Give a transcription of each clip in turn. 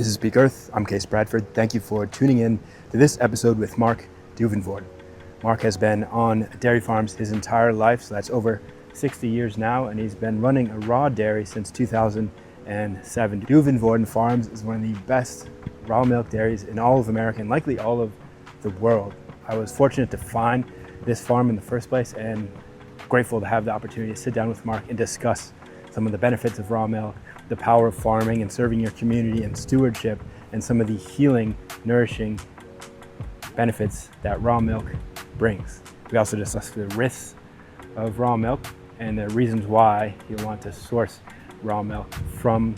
This is Speak Earth. I'm Case Bradford. Thank you for tuning in to this episode with Marc Duivenvoorden. Marc has been on dairy farms his entire life, so that's over 60 years now, and he's been running a raw dairy since 2007. Duivenvoorden Farms is one of the best raw milk dairies in all of America and likely all of the world. I was fortunate to find this farm in the first place and grateful to have the opportunity to sit down with Marc and discuss some of the benefits of raw milk, the power of farming and serving your community and stewardship, and some of the healing, nourishing benefits that raw milk brings. We also discussed the risks of raw milk and the reasons why you want to source raw milk from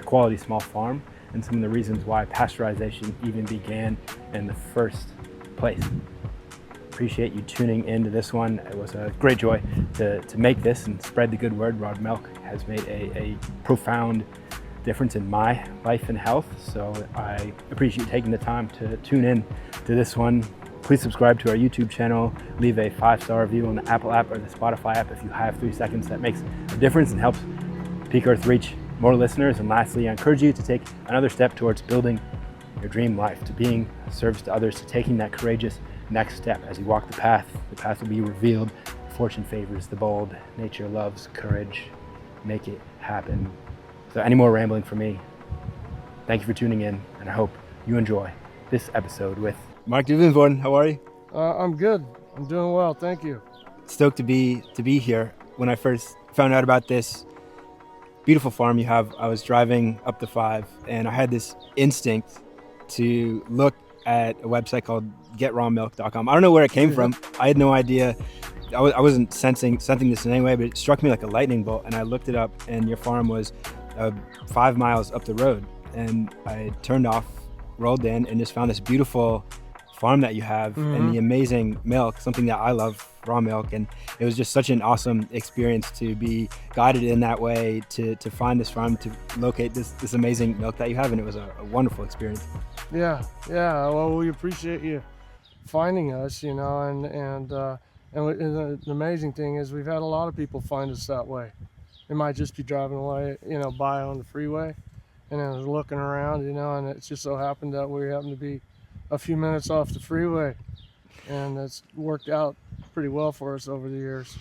a quality small farm, and some of the reasons why pasteurization even began in the first place. Appreciate you tuning into this one. It was a great joy to make this and spread the good word. Raw milk has made a profound difference in my life and health, so I appreciate you taking the time to tune in to this one. Please subscribe to our YouTube channel, leave a 5-star review on the Apple app or the Spotify app if you have 3 seconds. That makes a difference and helps Peak Earth reach more listeners. And lastly, I encourage you to take another step towards building your dream life, to being of service to others, to taking that courageous next step. As you walk the path will be revealed. Fortune favors the bold. Nature loves courage. Make it happen. So any more rambling from me, thank you for tuning in, and I hope you enjoy this episode with Marc Duivenvoorden. How are you? I'm good. I'm doing well. Thank you. Stoked to be here. When I first found out about this beautiful farm you have, I was driving up the 5 and I had this instinct to look at a website called getrawmilk.com. I don't know where it came from. I had no idea. I wasn't sensing this in any way, but it struck me like a lightning bolt, and I looked it up, and your farm was 5 miles up the road, and I turned off, rolled in, and just found this beautiful farm that you have and the amazing milk, something that I love, raw milk. And it was just such an awesome experience to be guided in that way to find this farm, to locate this amazing milk that you have, and it was a wonderful experience. Yeah. Well, we appreciate you finding us, and the amazing thing is we've had a lot of people find us that way. They might just be driving away, by on the freeway, and then looking around, and it just so happened that we happen to be a few minutes off the freeway, and it's worked out pretty well for us over the years.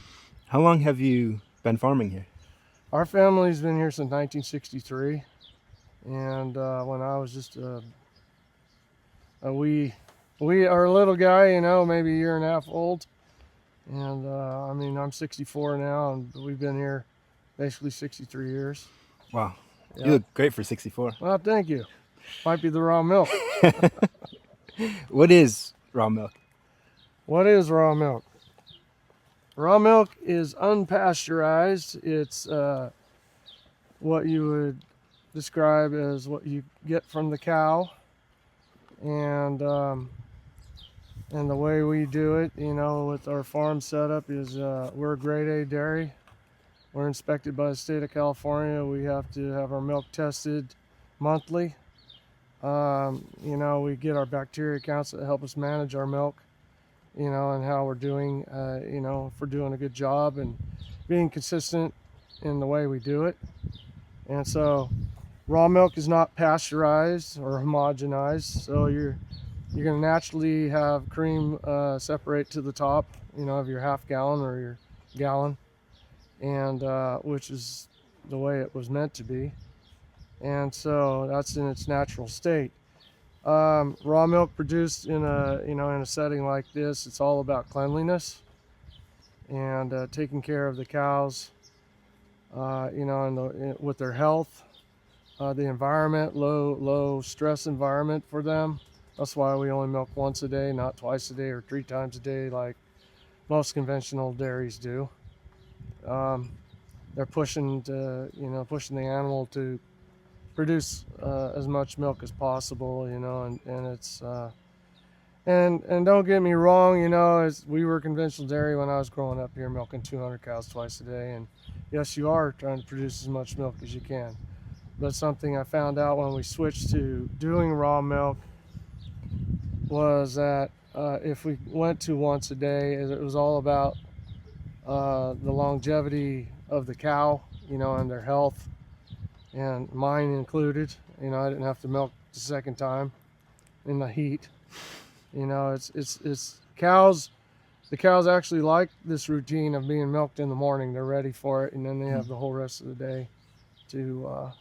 How long have you been farming here? Our family's been here since 1963, and when I was just we are a little guy, maybe a year and a half old, and I'm 64 now, and we've been here basically 63 years. Wow. Yeah. You look great for 64. Well, thank you. Might be the raw milk. What is raw milk? What is raw milk? Raw milk is unpasteurized. It's what you would describe as what you get from the cow, and the way we do it, with our farm setup is we're a grade A dairy. We're inspected by the state of California. We have to have our milk tested monthly. We get our bacteria counts that help us manage our milk, and how we're doing, if we're doing a good job and being consistent in the way we do it. And so raw milk is not pasteurized or homogenized, so you're going to naturally have cream separate to the top, of your half gallon or your gallon, and which is the way it was meant to be. And so that's in its natural state. Raw milk produced in a setting like this, it's all about cleanliness and taking care of the cows, with their health, the environment, low stress environment for them. That's why we only milk once a day, not twice a day or 3 times a day like most conventional dairies do. They're pushing the animal to produce as much milk as possible, and it's and don't get me wrong, we were conventional dairy when I was growing up here, milking 200 cows twice a day, and yes, you are trying to produce as much milk as you can. But something I found out when we switched to doing raw milk was that if we went to once a day, it was all about the longevity of the cow, and their health, and mine included. You know, I didn't have to milk the second time in the heat. You know, it's cows. The cows actually like this routine of being milked in the morning. They're ready for it, and then they have the whole rest of the day to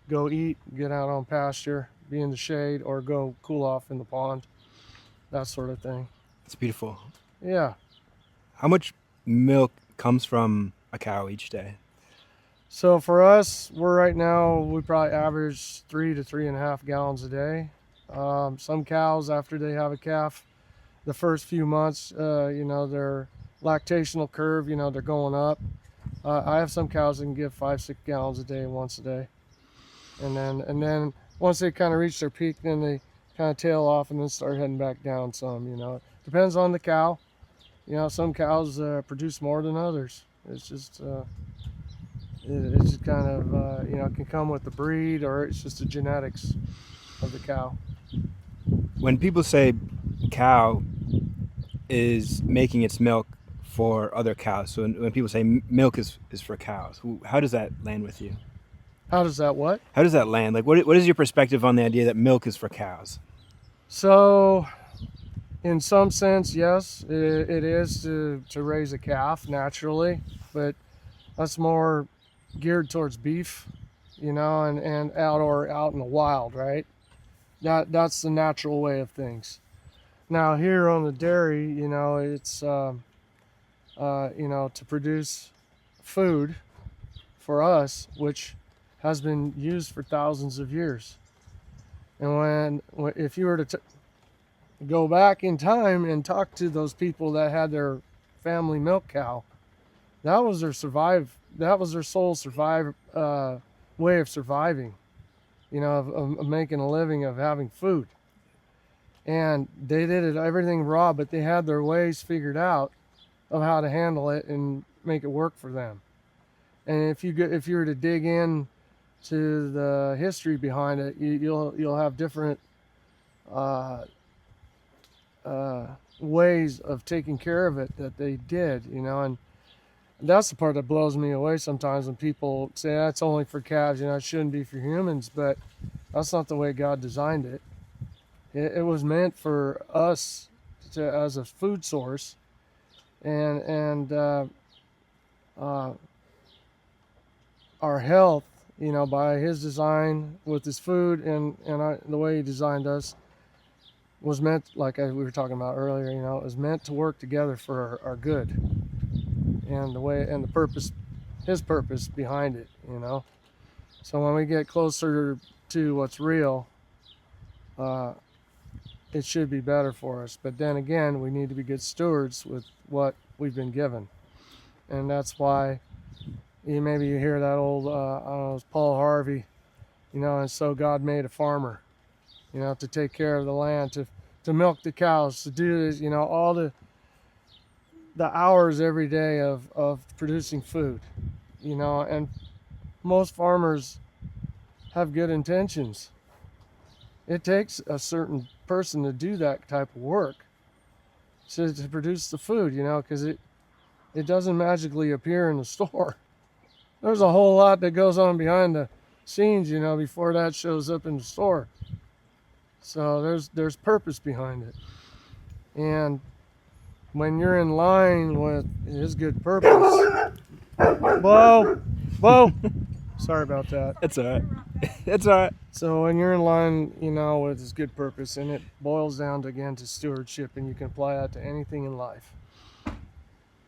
go eat, get out on pasture, be in the shade, or go cool off in the pond, that sort of thing. It's beautiful. Yeah. How much milk comes from a cow each day? So for us, we probably average 3 to 3.5 gallons a day. Some cows, after they have a calf, the first few months, you know, their lactational curve, you know, they're going up. I have some cows that can give 5-6 gallons a day, once a day. And then once they kind of reach their peak, then they kind of tail off and then start heading back down some, you know. Depends on the cow. You know, some cows produce more than others. It's just, it's just kind of, you know, it can come with the breed, or it's just the genetics of the cow. When people say cow is making its milk for other cows, so when people say milk is for cows, how does that land with you? How does that what? How does that land? Like, what is your perspective on the idea that milk is for cows? So, in some sense, yes, it is to raise a calf naturally, but that's more geared towards beef, you know, and out in the wild, right? That's the natural way of things. Now here on the dairy, you know, it's you know, to produce food for us, which has been used for thousands of years. And if you were to go back in time and talk to those people that had their family milk cow, that was their sole way of surviving, you know, of making a living, of having food. And they did everything raw, but they had their ways figured out of how to handle it and make it work for them. And if you were to dig in to the history behind it, you'll have different ways of taking care of it that they did, you know. And that's the part that blows me away sometimes, when people say that's only for calves, you know, it shouldn't be for humans. But that's not the way God designed it. It was meant for us as a food source, and our health, you know, by His design with His food and the way He designed us, was meant, like we were talking about earlier, you know, it was meant to work together for our good, and the purpose, His purpose behind it, you know. So when we get closer to what's real, it should be better for us. But then again, we need to be good stewards with what we've been given. And that's why you hear that old, I don't know, it's Paul Harvey, you know, and so God made a farmer, you know, to take care of the land, to milk the cows, to do this, you know, all the hours every day of producing food, you know. And most farmers have good intentions. It takes a certain person to do that type of work, to produce the food, you know, because it doesn't magically appear in the store. There's a whole lot that goes on behind the scenes, you know, before that shows up in the store. So there's purpose behind it. And when you're in line with His good purpose, whoa, sorry about that. That's all right. That's all right. So when you're in line, you know, with His good purpose, and it boils down to stewardship, and you can apply that to anything in life,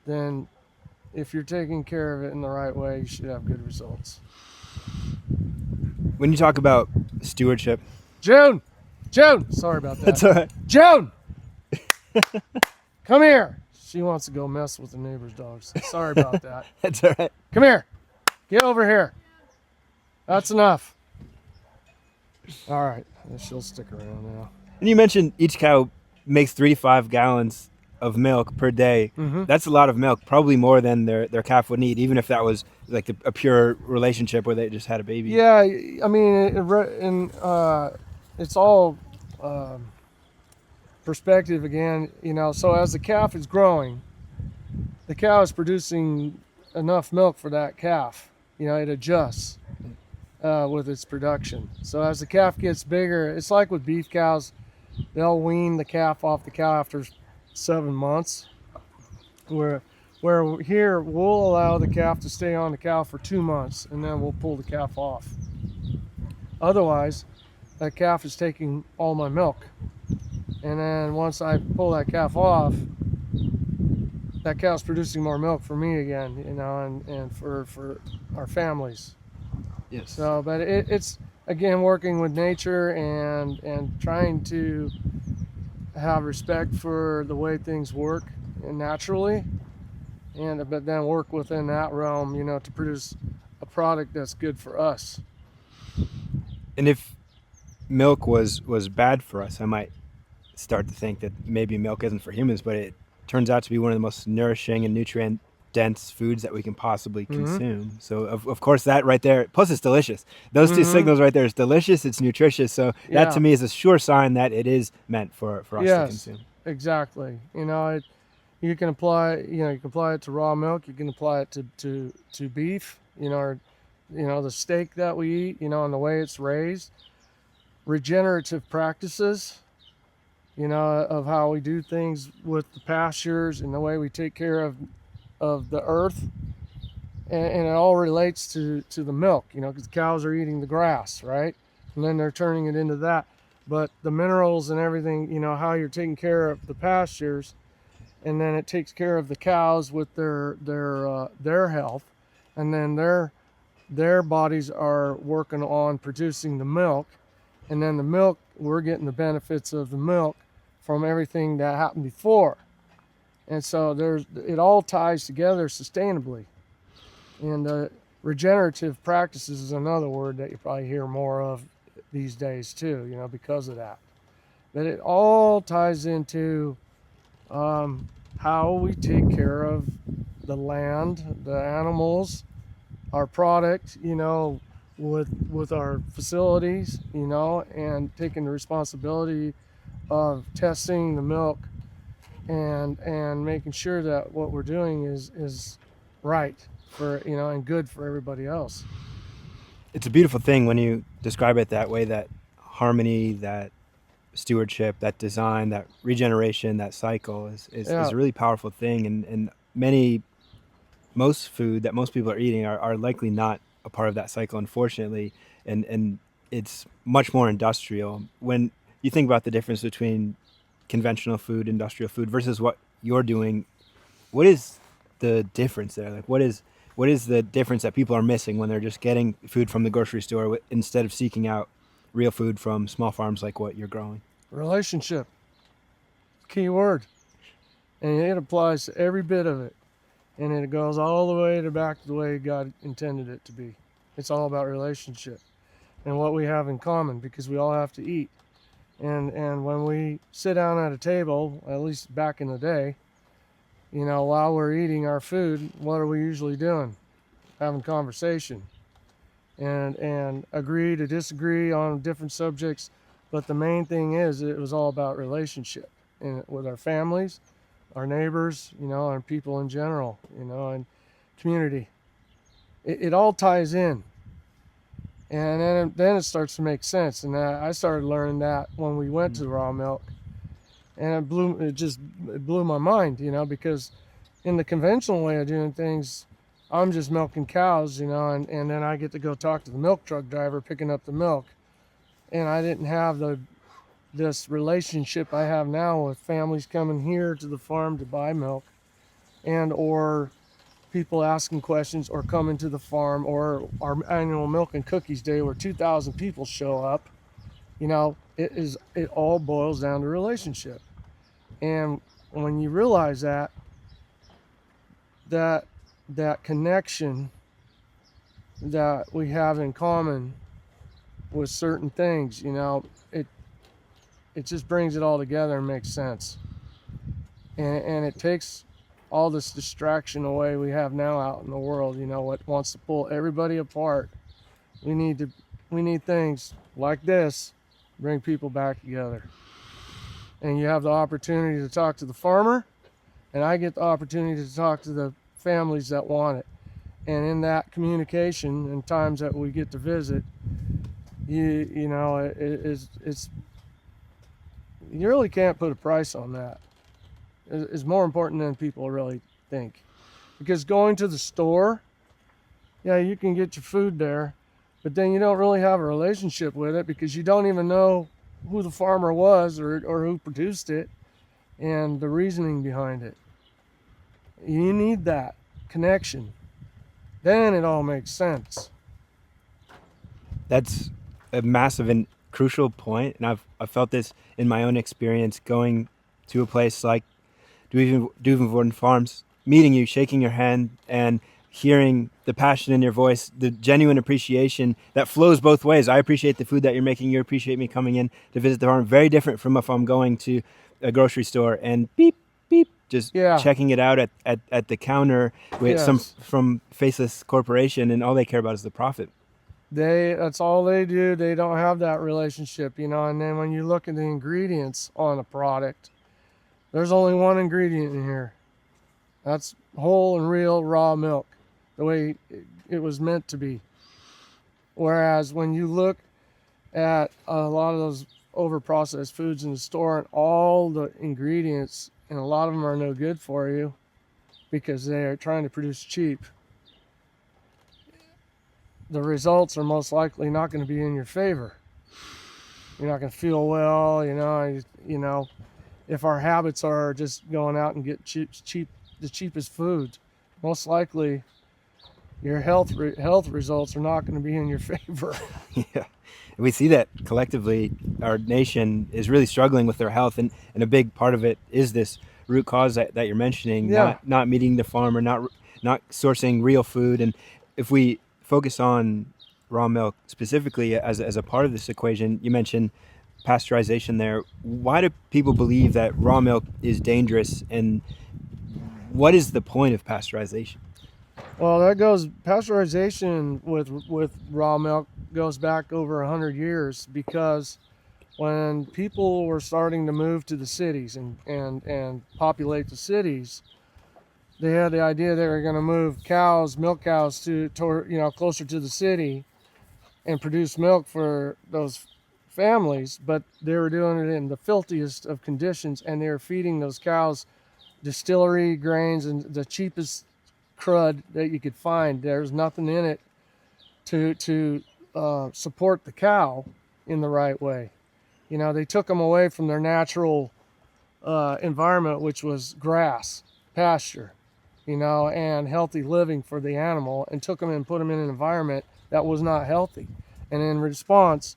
then if you're taking care of it in the right way, you should have good results. When you talk about stewardship, June, sorry about that. that's all right. June, come here. She wants to go mess with the neighbor's dogs. Sorry about that. That's all right. Come here. Get over here. That's enough. All right. She'll stick around now. And you mentioned each cow makes 3 to 5 gallons of milk per day. Mm-hmm. That's a lot of milk, probably more than their calf would need, even if that was like a pure relationship where they just had a baby. Yeah, I mean, it's all perspective again, you know. So as the calf is growing, the cow is producing enough milk for that calf. You know, it adjusts. with its production. So as the calf gets bigger, it's like with beef cows, they'll wean the calf off the cow after 7 months. Where here we'll allow the calf to stay on the cow for 2 months, and then we'll pull the calf off. Otherwise, that calf is taking all my milk. And then once I pull that calf off, that cow's producing more milk for me again, and for our families. Yes. So, but it's again working with nature and trying to have respect for the way things work and naturally, but then work within that realm, to produce a product that's good for us. And if milk was bad for us, I might start to think that maybe milk isn't for humans, but it turns out to be one of the most nourishing and nutrient dense foods that we can possibly consume. So of course that right there, plus it's delicious. Those two signals right there, it's delicious, it's nutritious. So that to me is a sure sign that it is meant for us to consume. Exactly. You can apply it to raw milk, you can apply it to beef, or the steak that we eat, and the way it's raised. Regenerative practices, of how we do things with the pastures and the way we take care of the earth, and it all relates to the milk, because cows are eating the grass, right? And then they're turning it into that. But the minerals and everything, how you're taking care of the pastures, and then it takes care of the cows with their health, and then their bodies are working on producing the milk, and then the milk, we're getting the benefits of the milk from everything that happened before. And so it all ties together sustainably. And regenerative practices is another word that you probably hear more of these days too, because of that. But it all ties into how we take care of the land, the animals, our product, with our facilities, and taking the responsibility of testing the milk and making sure that what we're doing is right for, and good for everybody else. It's a beautiful thing when you describe it that way, that harmony, that stewardship, that design, that regeneration, that cycle is a really powerful thing. And most food that most people are eating are likely not a part of that cycle, unfortunately. And it's much more industrial. When you think about the difference between conventional food, industrial food versus what you're doing, what is the difference there? Like what is the difference that people are missing when they're just getting food from the grocery store instead of seeking out real food from small farms like what you're growing? Relationship. Key word. And it applies to every bit of it. And it goes all the way back to the way God intended it to be. It's all about relationship and what we have in common, because we all have to eat. And when we sit down at a table, at least back in the day, while we're eating our food, what are we usually doing? Having conversation and agree to disagree on different subjects. But the main thing is it was all about relationship, and with our families, our neighbors, and people in general, and community. It all ties in. And then it starts to make sense. And I started learning that when we went to raw milk, and it blew my mind, because in the conventional way of doing things, I'm just milking cows, and then I get to go talk to the milk truck driver picking up the milk, and I didn't have this relationship I have now with families coming here to the farm to buy milk, or people asking questions, or coming to the farm, or our annual Milk and Cookies Day where 2,000 people show up. It all boils down to relationship. And when you realize that connection that we have in common with certain things, it just brings it all together and makes sense. And it takes all this distraction away we have now out in the world, what wants to pull everybody apart. We need things like this bring people back together. And you have the opportunity to talk to the farmer, and I get the opportunity to talk to the families that want it. And in that communication and times that we get to visit, you know, it's you really can't put a price on that. It's more important than people really think. Because going to the store, yeah, you can get your food there, but then you don't really have a relationship with it because you don't even know who the farmer was or who produced it and the reasoning behind it. You need that connection. Then it all makes sense. That's a massive and crucial point, and I've felt this in my own experience going to a place like Duivenvoorden Farms, meeting you, shaking your hand, and hearing the passion in your voice, the genuine appreciation that flows both ways. I appreciate the food that you're making. You appreciate me coming in to visit the farm. Very different from if I'm going to a grocery store and beep, beep, just Yeah. checking it out at the counter with some Yes. from faceless corporation, and all they care about is the profit. That's all they do. They don't have that relationship, you know. And then when you look at the ingredients on a product, there's only one ingredient in here. That's whole and real raw milk, the way it was meant to be. Whereas when you look at a lot of those over-processed foods in the store and all the ingredients, and a lot of them are no good for you because they are trying to produce cheap, the results are most likely not going to be in your favor. You're not going to feel well, you know. If our habits are just going out and get the cheapest foods, most likely your health results are not going to be in your favor. Yeah, we see that collectively our nation is really struggling with their health, and a big part of it is this root cause that you're mentioning. Yeah. Not meeting the farmer, not sourcing real food. And if we focus on raw milk specifically as a part of this equation, you mentioned pasteurization there. Why do people believe that raw milk is dangerous, and what is the point of pasteurization? Well, pasteurization with raw milk goes back over 100 years because when people were starting to move to the cities and populate the cities, they had the idea they were going to move milk cows to closer to the city and produce milk for those families, but they were doing it in the filthiest of conditions, and they were feeding those cows distillery grains and the cheapest crud that you could find. There's nothing in it to support the cow in the right way. You know, they took them away from their natural environment, which was grass, pasture, you know, and healthy living for the animal, and took them and put them in an environment that was not healthy. And in response,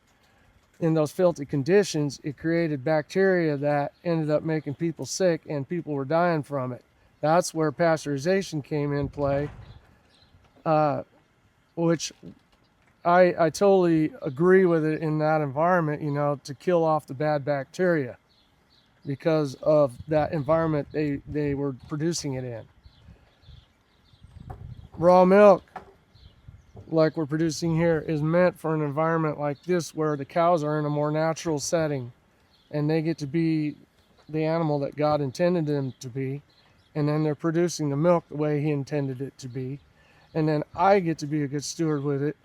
in those filthy conditions, it created bacteria that ended up making people sick, and people were dying from it. That's where pasteurization came in play, which I totally agree with it in that environment, you know, to kill off the bad bacteria because of that environment they were producing it in. Raw milk, like we're producing here, is meant for an environment like this where the cows are in a more natural setting and they get to be the animal that God intended them to be, and then they're producing the milk the way He intended it to be, and then I get to be a good steward with it.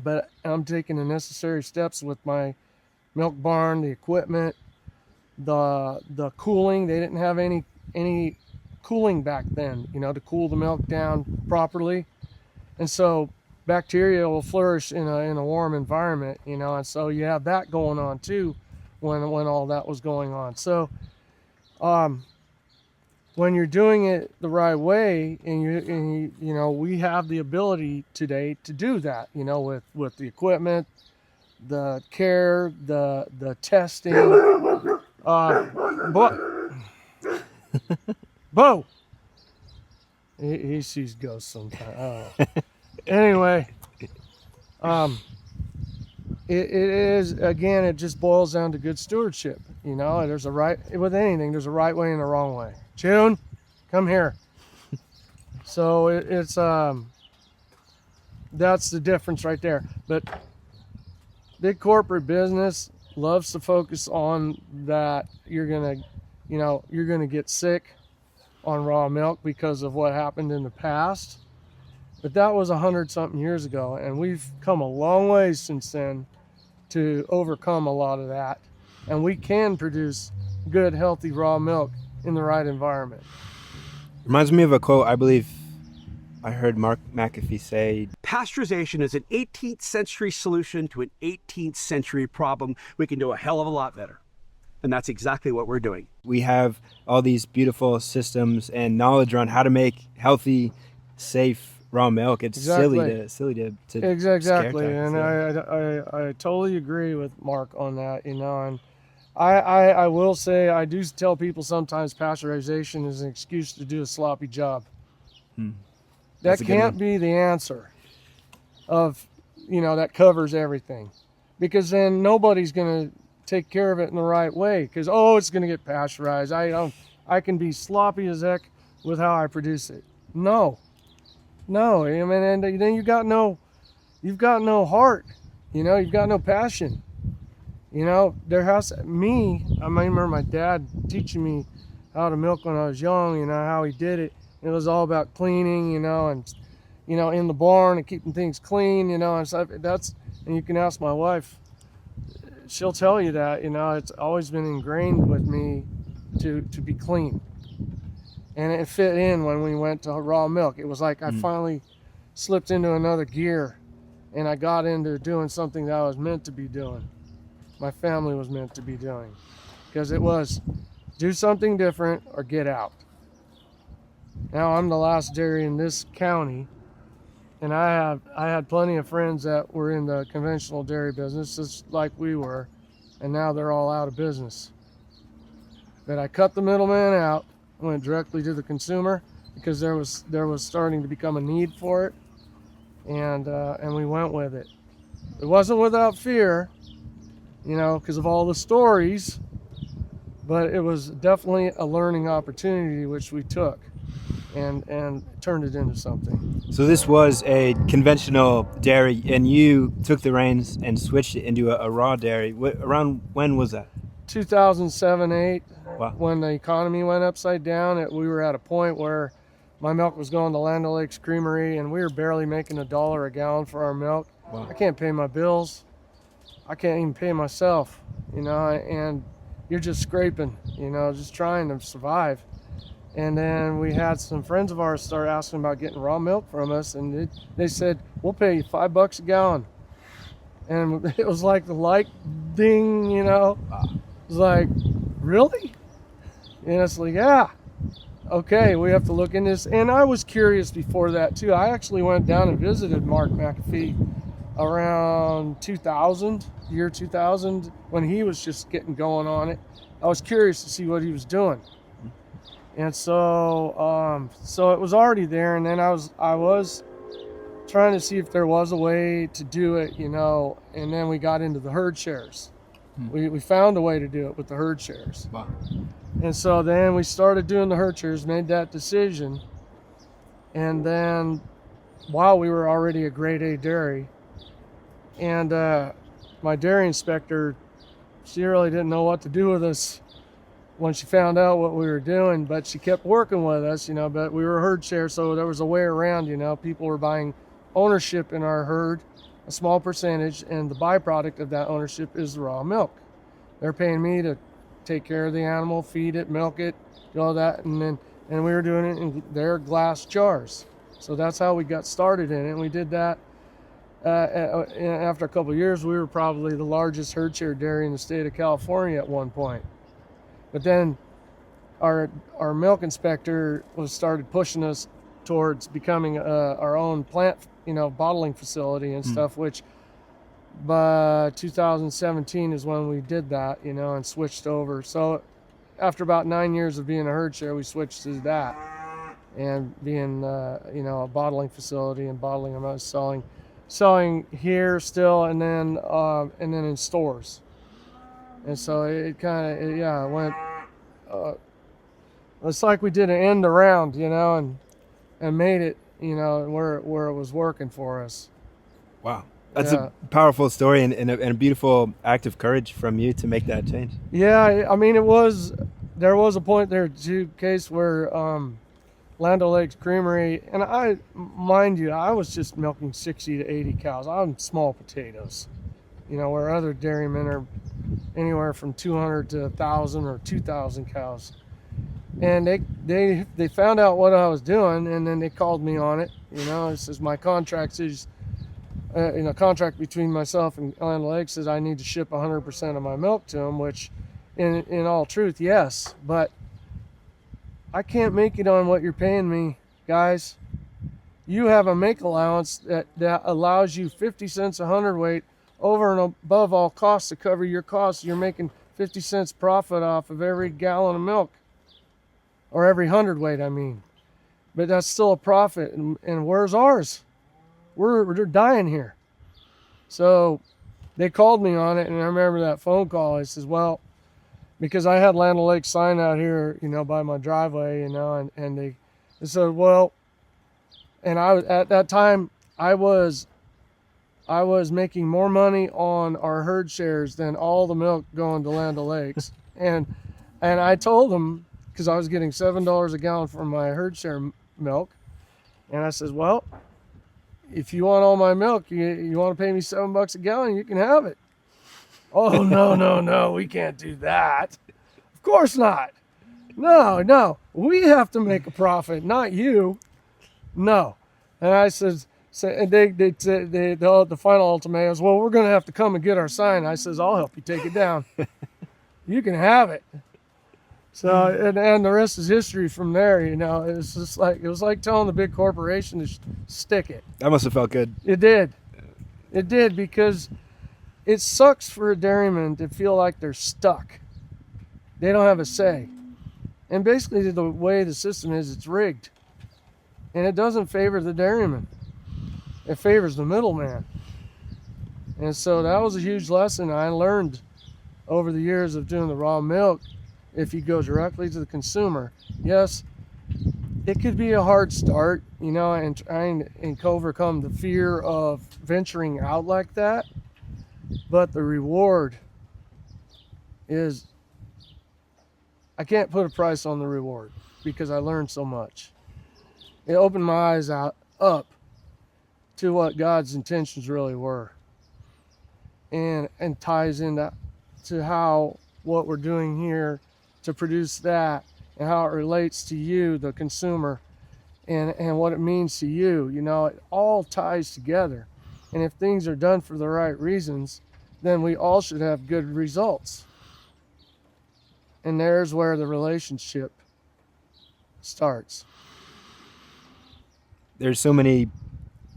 But I'm taking the necessary steps with my milk barn, the equipment, the cooling. They didn't have any cooling back then, you know, to cool the milk down properly. And so bacteria will flourish in a warm environment, you know, and so you have that going on too when all that was going on. So when you're doing it the right way, and you know, we have the ability today to do that, you know, with the equipment, the care, the testing. Bo! He sees ghosts sometimes. Oh. Anyway, it is, again, it just boils down to good stewardship. You know, there's with anything, there's a right way and a wrong way. June, come here. So it's that's the difference right there. But big corporate business loves to focus on that you're gonna get sick on raw milk because of what happened in the past. But that was 100-something years ago, and we've come a long way since then to overcome a lot of that. And we can produce good, healthy raw milk in the right environment. Reminds me of a quote I believe I heard Mark McAfee say. Pasteurization is an 18th century solution to an 18th century problem. We can do a hell of a lot better. And that's exactly what we're doing. We have all these beautiful systems and knowledge around how to make healthy, safe raw milk. It's Exactly. silly to Exactly, scare and tactics, I totally agree with Mark on that, you know. And I will say, I do tell people sometimes pasteurization is an excuse to do a sloppy job. That That's a good can't one. be the answer of, you know, that covers everything, because then nobody's going to take care of it in the right way, because, oh, it's going to get pasteurized. I can be sloppy as heck with how I produce it. No, I mean, and then you've got no heart, you know, you've got no passion. You know, I remember my dad teaching me how to milk when I was young, you know, how he did it. It was all about cleaning, you know, and, you know, in the barn and keeping things clean, you know, and stuff. And you can ask my wife, she'll tell you that, you know, it's always been ingrained with me to be clean. And it fit in when we went to raw milk. It was like I finally slipped into another gear, and I got into doing something that I was meant to be doing. My family was meant to be doing, because it was do something different or get out. Now I'm the last dairy in this county, and I had plenty of friends that were in the conventional dairy business, just like we were, and now they're all out of business. But I cut the middleman out, went directly to the consumer, because there was starting to become a need for it, and we went with it. It wasn't without fear, you know, because of all the stories, but it was definitely a learning opportunity which we took and turned it into something. So this was a conventional dairy, and you took the reins and switched it into a raw dairy. Around when was that? 2007-8. Wow. When the economy went upside down, we were at a point where my milk was going to Land O'Lakes Creamery, and we were barely making $1 a gallon for our milk. Wow. I can't pay my bills. I can't even pay myself, you know, and you're just scraping, you know, just trying to survive. And then we had some friends of ours start asking about getting raw milk from us, and they said, we'll pay you $5 a gallon. And it was like the light ding, you know. Wow. It was like, really? And it's like, yeah, okay, we have to look in this. And I was curious before that too. I actually went down and visited Marc McAfee around 2000, year 2000, when he was just getting going on it. I was curious to see what he was doing. And so it was already there, and then I was trying to see if there was a way to do it, you know, and then we got into the herd shares. We found a way to do it with the herd shares. Wow. And so then we started doing the herd shares, made that decision, and then while we were already a grade A dairy, and my dairy inspector, she really didn't know what to do with us when she found out what we were doing, but she kept working with us, you know. But we were a herd share, so there was a way around, you know. People were buying ownership in our herd, a small percentage, and the byproduct of that ownership is the raw milk. They're paying me to take care of the animal, feed it, milk it, do all that, and we were doing it in their glass jars. So that's how we got started in it, and we did that. After a couple of years, we were probably the largest herd share dairy in the state of California at one point. But then our milk inspector started pushing us towards becoming our own plant, you know, bottling facility and stuff, which by 2017 is when we did that, you know, and switched over. So after about 9 years of being a herd share, we switched to that and being, you know, a bottling facility and bottling them out, selling here still, and then in stores. And so it kind of, went, it's like we did an end around, you know, and made it, you know, where it was working for us. Wow. That's a powerful story and a beautiful act of courage from you to make that change. Yeah, I mean, there was a point there too, case where, Land O'Lakes Creamery, and mind you, I was just milking 60 to 80 cows. I'm small potatoes, where other dairymen are anywhere from 200 to 1,000 or 2,000 cows. And they found out what I was doing, and then they called me on it. It says my contract is, contract between myself and Land O'Lakes says I need to ship 100% of my milk to them, which in all truth, yes, but I can't make it on what you're paying me, guys. You have a make allowance that allows you 50 cents a hundredweight over and above all costs to cover your costs. You're making 50 cents profit off of every gallon of milk, or every hundredweight, I mean. But that's still a profit, and where's ours? We're dying here. So they called me on it, and I remember that phone call. I says, well, because I had Land O'Lakes sign out here, by my driveway, and they said, well, and I was, at that time, I was making more money on our herd shares than all the milk going to Land O'Lakes. and I told them, because I was getting $7 a gallon for my herd share milk, and I says, well, if you want all my milk, you want to pay me $7 a gallon, you can have it. Oh, no, we can't do that. Of course not. No, we have to make a profit, not you. No. And I says, and the final ultimatum is, well, we're going to have to come and get our sign. I says, I'll help you take it down. You can have it. So, and the rest is history from there. It's just it was like telling the big corporation to stick it. That must have felt good. It did, because it sucks for a dairyman to feel like they're stuck. They don't have a say. And basically the way the system is, it's rigged. And it doesn't favor the dairyman. It favors the middleman. And so that was a huge lesson I learned over the years of doing the raw milk. If you go directly to the consumer, yes, it could be a hard start, and trying to overcome the fear of venturing out like that. But the reward is, I can't put a price on the reward because I learned so much. It opened my eyes up to what God's intentions really were, and ties into how what we're doing here to produce that, and how it relates to you, the consumer, and what it means to you. It all ties together. And if things are done for the right reasons, then we all should have good results. And there's where the relationship starts. There's so many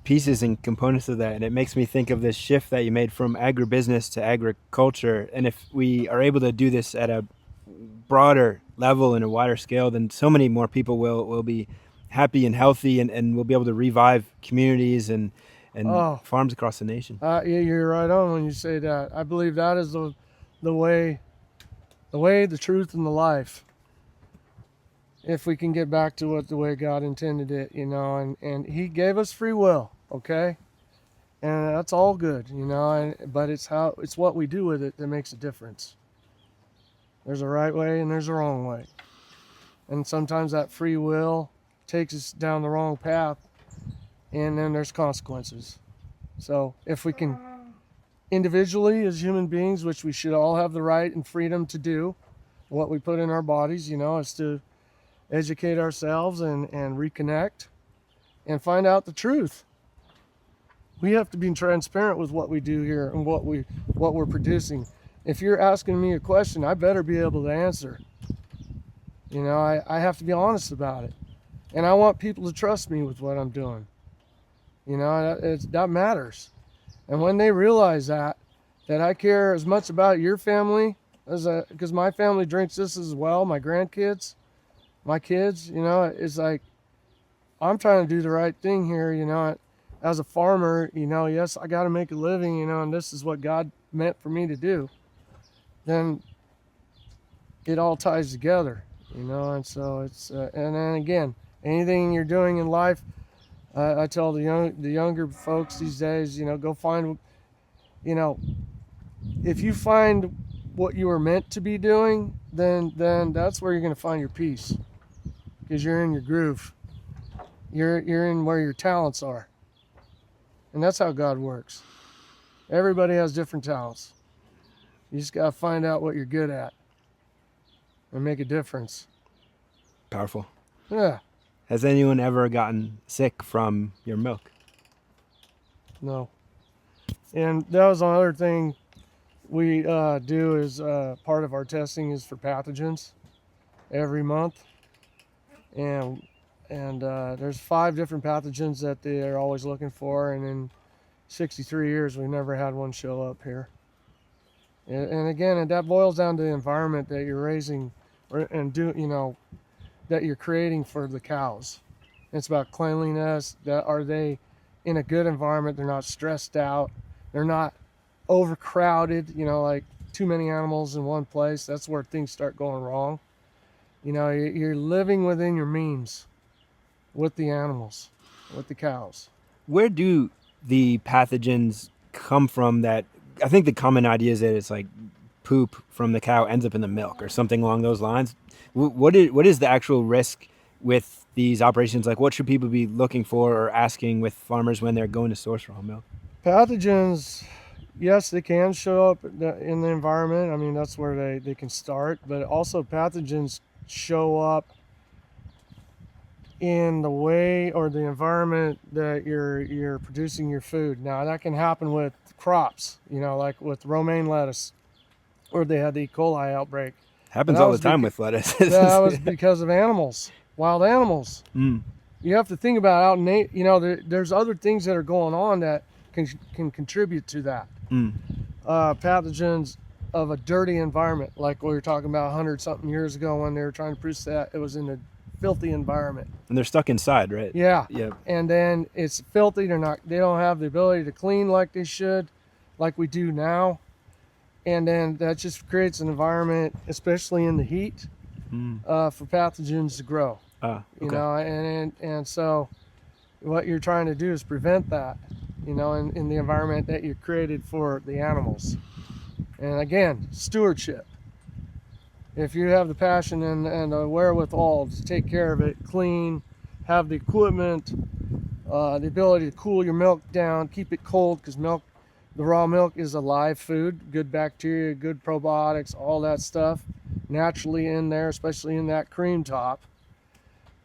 pieces and components of that, and it makes me think of this shift that you made from agribusiness to agriculture. And if we are able to do this at a broader level and a wider scale, then so many more people will be happy and healthy, and we'll be able to revive communities and farms across the nation. Yeah, you're right on when you say that. I believe that is the way, the truth, and the life. If we can get back to the way God intended it, and He gave us free will, okay, and that's all good, but it's what we do with it that makes a difference. There's a right way and there's a wrong way, and sometimes that free will takes us down the wrong path, and then there's consequences. So if we can individually as human beings, which we should all have the right and freedom to do, what we put in our bodies, is to educate ourselves and reconnect and find out the truth. We have to be transparent with what we do here and what we're producing. If you're asking me a question, I better be able to answer. I have to be honest about it. And I want people to trust me with what I'm doing. That matters. And when they realize that I care as much about your family because my family drinks this as well, my grandkids, my kids, it's like, I'm trying to do the right thing here, as a farmer, yes, I got to make a living, and this is what God meant for me to do. Then it all ties together, and so it's, and then again, anything you're doing in life, I tell the younger folks these days, go find, if you find what you were meant to be doing, then that's where you're going to find your peace, because you're in your groove. You're in where your talents are. And that's how God works. Everybody has different talents. You just got to find out what you're good at and make a difference. Powerful. Yeah. Has anyone ever gotten sick from your milk? No. And that was another thing we do is part of our testing is for pathogens every month. And there's 5 different pathogens that they are always looking for. And in 63 years, we never had one show up here. And again, that boils down to the environment that you're raising that you're creating for the cows. It's about cleanliness. That are they in a good environment? They're not stressed out. They're not overcrowded, like too many animals in one place. That's where things start going wrong. You're living within your means with the animals, with the cows. Where do the pathogens come from? That I think the common idea is that it's like poop from the cow ends up in the milk or something along those lines. What is the actual risk with these operations? Like, what should people be looking for or asking with farmers when they're going to source raw milk? Pathogens, yes, they can show up in the environment. I mean, that's where they can start. But also pathogens show up in the way or the environment that you're producing your food. Now, that can happen with crops, like with romaine lettuce, where they had the E. coli outbreak. Happens all the time with lettuce. That was because of animals, wild animals. You have to think about there's other things that are going on that can contribute to that. Pathogens of a dirty environment, like we were talking about 100-something years ago when they were trying to produce that. It was in a filthy environment. And they're stuck inside, right? Yeah. Yep. And then it's filthy. They don't have the ability to clean like they should, like we do now. And then that just creates an environment, especially in the heat, for pathogens to grow. Okay. And so what you're trying to do is prevent that, in the environment that you created for the animals. And again, stewardship. If you have the passion and the wherewithal to take care of it, clean, have the equipment, the ability to cool your milk down, keep it cold, because the raw milk is a live food, good bacteria, good probiotics, all that stuff naturally in there, especially in that cream top.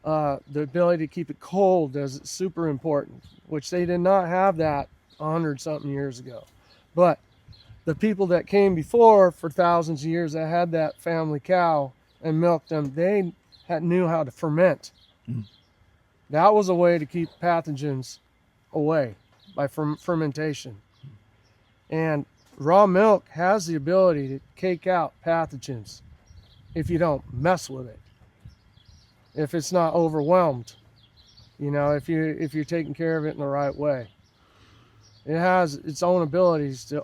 The ability to keep it cold is super important, which they did not have that 100-something years ago. But the people that came before for thousands of years that had that family cow and milked them, they knew how to ferment. That was a way to keep pathogens away by fermentation. And raw milk has the ability to take out pathogens if you don't mess with it. If it's not overwhelmed, if you're taking care of it in the right way. It has its own abilities to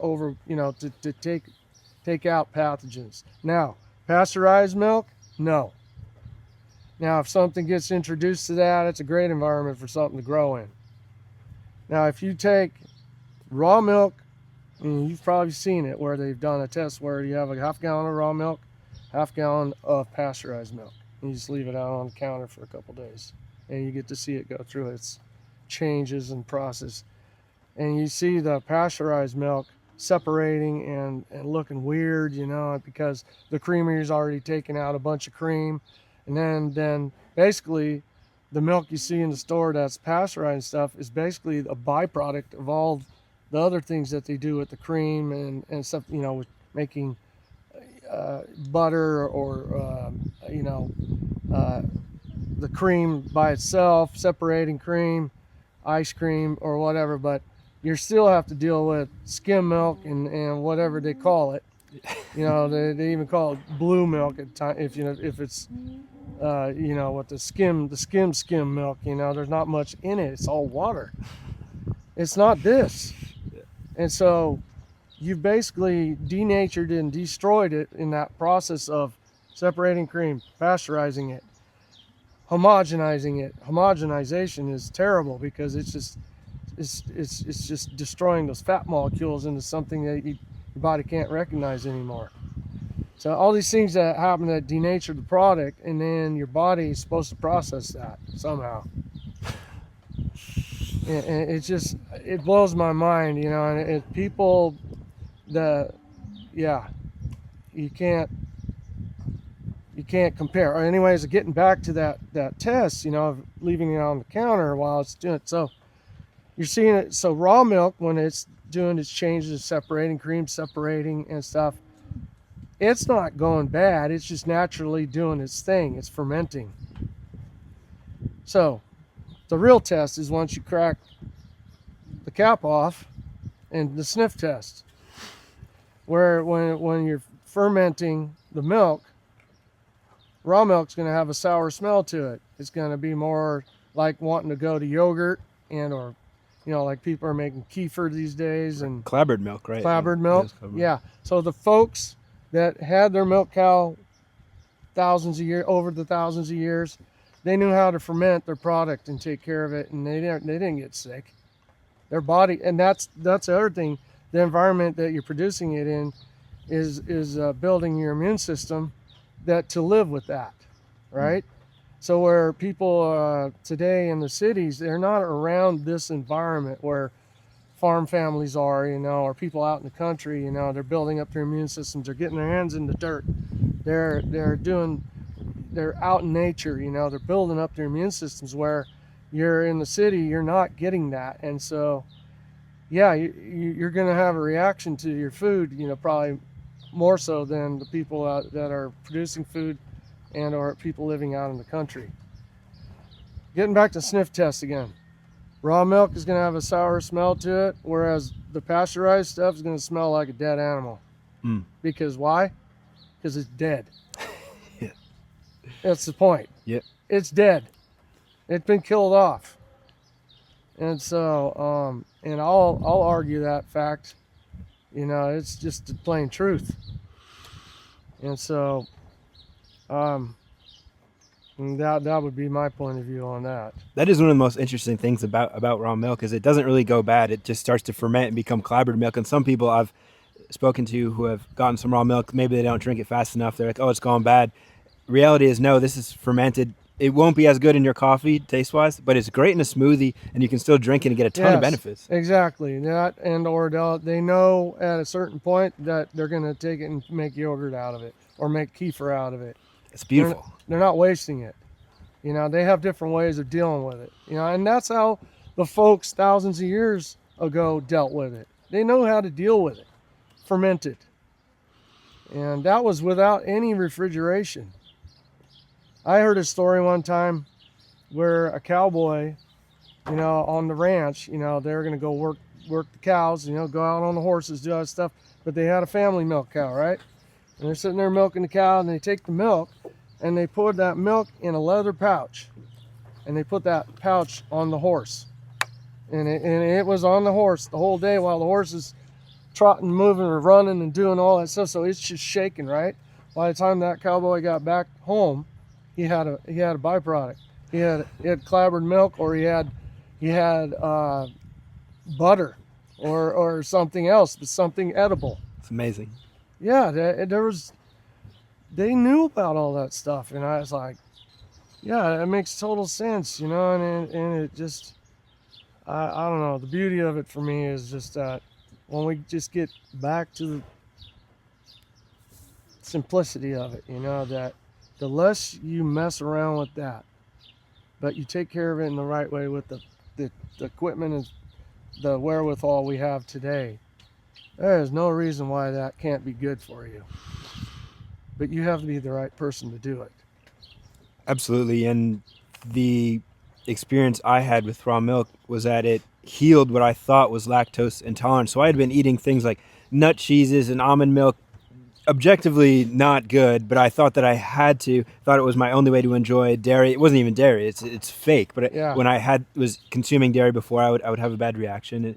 take out pathogens. Now, pasteurized milk, no. Now, if something gets introduced to that, it's a great environment for something to grow in. Now, if you take raw milk, and you've probably seen it where they've done a test where you have a half gallon of raw milk, half gallon of pasteurized milk. And you just leave it out on the counter for a couple days. And you get to see it go through its changes and process. And you see the pasteurized milk separating and looking weird, because the creamer's already taken out a bunch of cream. And then basically the milk you see in the store that's pasteurized stuff is basically a byproduct of all the other things that they do with the cream and stuff, with making butter or, the cream by itself, separating cream, ice cream or whatever. But you still have to deal with skim milk and whatever they call it. They even call it blue milk at time if it's with the skim milk. There's not much in it. It's all water. It's not this. And so you've basically denatured and destroyed it in that process of separating cream, pasteurizing it, homogenizing it. Homogenization is terrible because it's just destroying those fat molecules into something that your body can't recognize anymore. So all these things that happen that denature the product, and then your body is supposed to process that somehow. And it blows my mind, you know, and people that, yeah, you can't compare. Or anyways, getting back to that test, you know, of leaving it on the counter while it's doing it. So you're seeing it. So raw milk, when it's doing its changes, separating, cream separating and stuff, it's not going bad. It's just naturally doing its thing. It's fermenting. So the real test is once you crack the cap off, and the sniff test, where when you're fermenting the milk, raw milk's going to have a sour smell to it. It's going to be more like wanting to go to yogurt, and or, you know, like people are making kefir these days, and Clabbered milk, right? Clabbered milk. Yeah. So the folks that had their milk cow over the thousands of years, they knew how to ferment their product and take care of it, and they didn't get sick. Their body, and that's the other thing, the environment that you're producing it in is building your immune system to live with that, right? So where people today in the cities, they're not around this environment where farm families are, you know, or people out in the country, you know, they're building up their immune systems, they're getting their hands in the dirt, they're out in nature, you know, they're building up their immune systems, where you're in the city, you're not getting that. And so, yeah, you're going to have a reaction to your food, you know, probably more so than the people that are producing food and or people living out in the country. Getting back to sniff test again. Raw milk is going to have a sour smell to it, whereas the pasteurized stuff is going to smell like a dead animal. Because why? Because it's dead. Yeah. That's the point. Yep. It's dead. It's been killed off. And so, and I'll argue that fact. You know, it's just the plain truth. And so, that would be my point of view on that. That is one of the most interesting things about raw milk, is it doesn't really go bad. It just starts to ferment and become clabbered milk. And some people I've spoken to who have gotten some raw milk, maybe they don't drink it fast enough. They're like, oh, it's gone bad. Reality is, no, this is fermented. It won't be as good in your coffee taste-wise, but it's great in a smoothie, and you can still drink it and get a ton of benefits. Exactly. That, and or they know at a certain point that they're going to take it and make yogurt out of it or make kefir out of it. It's beautiful. They're not wasting it. You know, they have different ways of dealing with it. You know, and that's how the folks thousands of years ago dealt with it. They know how to deal with it, ferment it. And that was without any refrigeration. I heard a story one time where a cowboy, you know, on the ranch, you know, they were going to go work the cows, you know, go out on the horses, do all that stuff. But they had a family milk cow, right? And they're sitting there milking the cow, and they take the milk and they poured that milk in a leather pouch, and they put that pouch on the horse. And it was on the horse the whole day while the horse is trotting, moving, or running and doing all that stuff. So it's just shaking, right? By the time that cowboy got back home, he had a byproduct. He had clabbered milk, or he had butter, or something else, but something edible. It's amazing. Yeah, they knew about all that stuff, and I was like, yeah, it makes total sense, you know. And it just, I don't know. The beauty of it for me is just that when we just get back to the simplicity of it, you know, that the less you mess around with that, but you take care of it in the right way with the equipment and the wherewithal we have today, there is no reason why that can't be good for you. But you have to be the right person to do it. Absolutely. And the experience I had with raw milk was that it healed what I thought was lactose intolerance. So I had been eating things like nut cheeses and almond milk, objectively not good, but I thought that I thought it was my only way to enjoy dairy. It wasn't even dairy, it's fake. But when I was consuming dairy before, I would have a bad reaction.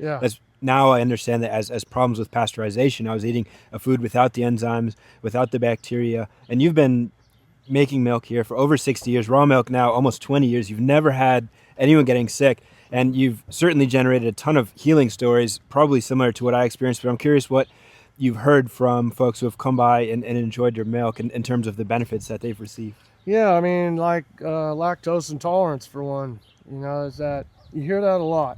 Now I understand that as problems with pasteurization, I was eating a food without the enzymes, without the bacteria. And you've been making milk here for over 60 years, raw milk now almost 20 years. You've never had anyone getting sick, and you've certainly generated a ton of healing stories, probably similar to what I experienced. But I'm curious what you've heard from folks who have come by and enjoyed your milk in terms of the benefits that they've received. Yeah, I mean, like lactose intolerance, for one, you know, is that you hear that a lot.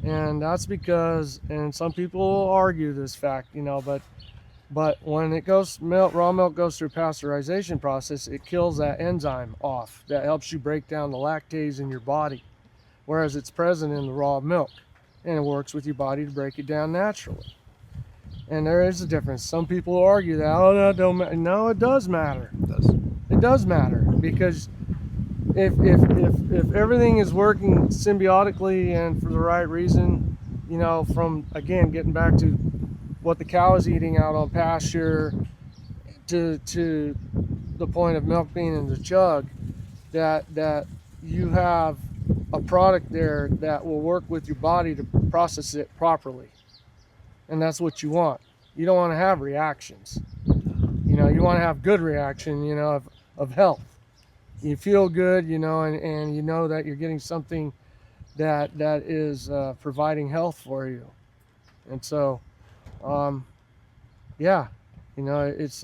And that's because, and some people will argue this fact, but when it goes raw milk goes through pasteurization process, it kills that enzyme off that helps you break down the lactase in your body, whereas it's present in the raw milk, and it works with your body to break it down naturally. And there is a difference. Some people argue that, oh, that don't matter. No, it does matter. It does. It does matter, because if everything is working symbiotically and for the right reason, from, again, getting back to what the cow is eating out on pasture to the point of milk being in the jug, that you have a product there that will work with your body to process it properly. And that's what you want. You don't want to have reactions. You want to have good reaction, of health. You feel good, and you know that you're getting something that is providing health for you. And so, it's